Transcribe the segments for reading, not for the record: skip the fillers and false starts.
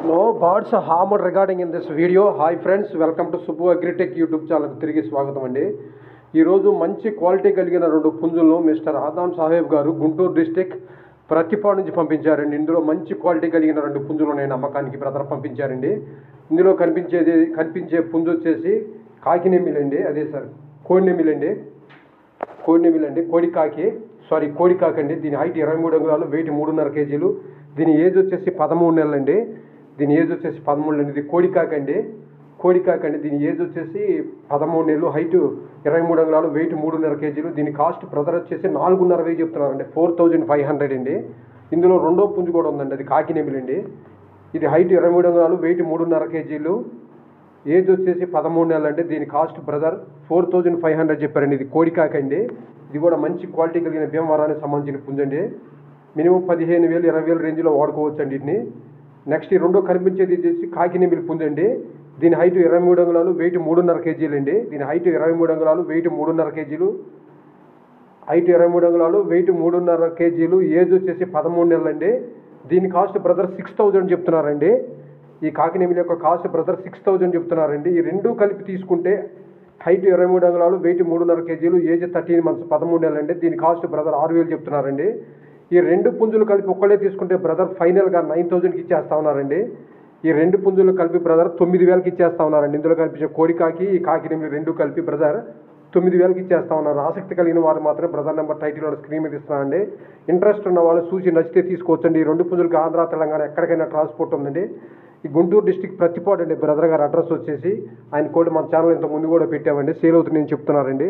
No birds are harmed regarding in this video. Hi friends, welcome to Subbu Agritech YouTube ఛానల్కి తిరిగి స్వాగతం అండి. ఈరోజు మంచి క్వాలిటీ కలిగిన రెండు పుంజులను మిస్టర్ ఆదాం సాహెబ్ గారు గుంటూరు డిస్టిక్ ప్రతిపాడు నుంచి పంపించారండి. ఇందులో మంచి క్వాలిటీ కలిగిన రెండు పుంజులు నేను అమ్మకానికి బ్రదర్ పంపించారండి. ఇందులో కనిపించే పుంజు వచ్చేసి కాకినెమ్మిలండి, అదే సార్ కోడినెమ్మిలండి, కోడికాకి అండి. దీని హైట్ 23 అంగుళాలు, వెయిట్ 3.5 కేజీలు. దీని ఏజ్ వచ్చేసి 13 నెలలు అండి. ఇది కోడికాకి అండి. దీని ఏజ్ వచ్చేసి 13 నెలలు, హైట్ 23 అంగుళాలు, వెయిట్ 3.5 కేజీలు. దీని కాస్ట్ బ్రదర్ వచ్చేసి 4.5 చెప్తున్నారండి, 4500 అండి. ఇందులో రెండో పుంజు కూడా ఉందండి, అది కాకినెమ్మిలండి. ఇది హైట్ 23 అంగుళాలు, వెయిట్ 3.5 కేజీలు, ఏజ్ వచ్చేసి 13 నెలలు అండి. దీని కాస్ట్ బ్రదర్ 4500 చెప్పారండి. ఇది కోడికాకి అండి. ఇది కూడా మంచి క్వాలిటీ కలిగిన భీమవరానికి సంబంధించిన పుంజండి. మినిమం 15,000 20,000 రేంజ్లో వాడుకోవచ్చు అండి వీటిని. నెక్స్ట్ ఈ రెండో కనిపించేది వచ్చేసి కాకినెమ్మిలి పుంజండి. దీని హైట్ 23 అంగుళాలు, వెయిట్ 3.5 కేజీలు అండి. దీని హైట్ 23 అంగుళాలు, వెయిట్ 3.5 కేజీలు, ఏజ్ వచ్చేసి 13 నెలలు అండి. దీని కాస్ట్ బ్రదర్ 6000 చెప్తున్నారండి. ఈ కాకినెమ్మిలి యొక్క కాస్ట్ బ్రదర్ 6000 చెప్తున్నారండి. ఈ రెండు కలిపి తీసుకుంటే హైట్ 23 అంగుళాలు, వెయిట్ 3.5 కేజీలు, ఏజ్ 13 మంత్స్, 13 నెలలు అండి. దీని కాస్ట్ బ్రదర్ 6000 చెప్తున్నారండి. ఈ రెండు పుంజులు కలిపి ఒక్కడే తీసుకుంటే బ్రదర్ ఫైనల్గా 9000కి ఇచ్చేస్తా ఉన్నారండి. ఈ రెండు పుంజులు కలిపి బ్రదర్ 9000కి ఇచ్చేస్తా ఉన్నారండి. ఇందులో కనిపించే కోడికాకి, ఈ కాకినెమ్మిలి రెండు కలిపి బ్రదర్ 9000కి ఇచ్చేస్తా ఉన్నారు. ఆసక్తి కలిగిన వారు మాత్రమే బ్రదర్ నెంబర్ టైటిల్ స్క్రీన్ మీద ఇస్తున్నానండి. ఇంట్రెస్ట్ ఉన్న వాళ్ళు చూసి నచ్చితే తీసుకోవచ్చండి. ఈ రెండు పుంజులకి ఆంధ్ర, తెలంగాణ ఎక్కడికైనా ట్రాన్స్పోర్ట్ ఉందండి. ఈ గుంటూరు డిస్టిక్ ప్రతిపాడు అండి బ్రదర్ గారి అడ్రస్ వచ్చేసి. ఆయన కోడ్ మన ఛానల్ ఇంత ముందు కూడా పెట్టామండి, సేల్ అవుతుంది నేను చెప్తున్నారండి.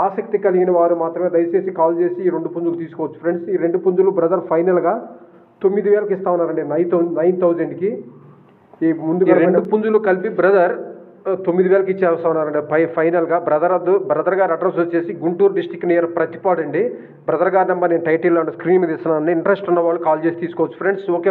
ఆసక్తి కలిగిన వారు మాత్రమే దయచేసి కాల్ చేసి ఈ రెండు పుంజులు తీసుకోవచ్చు ఫ్రెండ్స్. ఈ రెండు పుంజులు బ్రదర్ ఫైనల్గా 9000కి ఇస్తా ఉన్నారండి, 9000కి. ఈ ముందు రెండు పుంజులు కలిపి బ్రదర్ 9000కి ఇచ్చేస్తా ఉన్నారండి ఫైనల్గా. బ్రదర్ గారి అడ్రస్ వచ్చేసి గుంటూరు డిస్టిక్ నియర్ ప్రతిపాడు అండి. బ్రదర్ గారి నెంబర్ నేను టైటిల్లో స్క్రీన్ మీద ఇస్తున్నాను. ఇంట్రెస్ట్ ఉన్న వాళ్ళు కాల్ చేసి తీసుకోవచ్చు ఫ్రెండ్స్. ఓకే.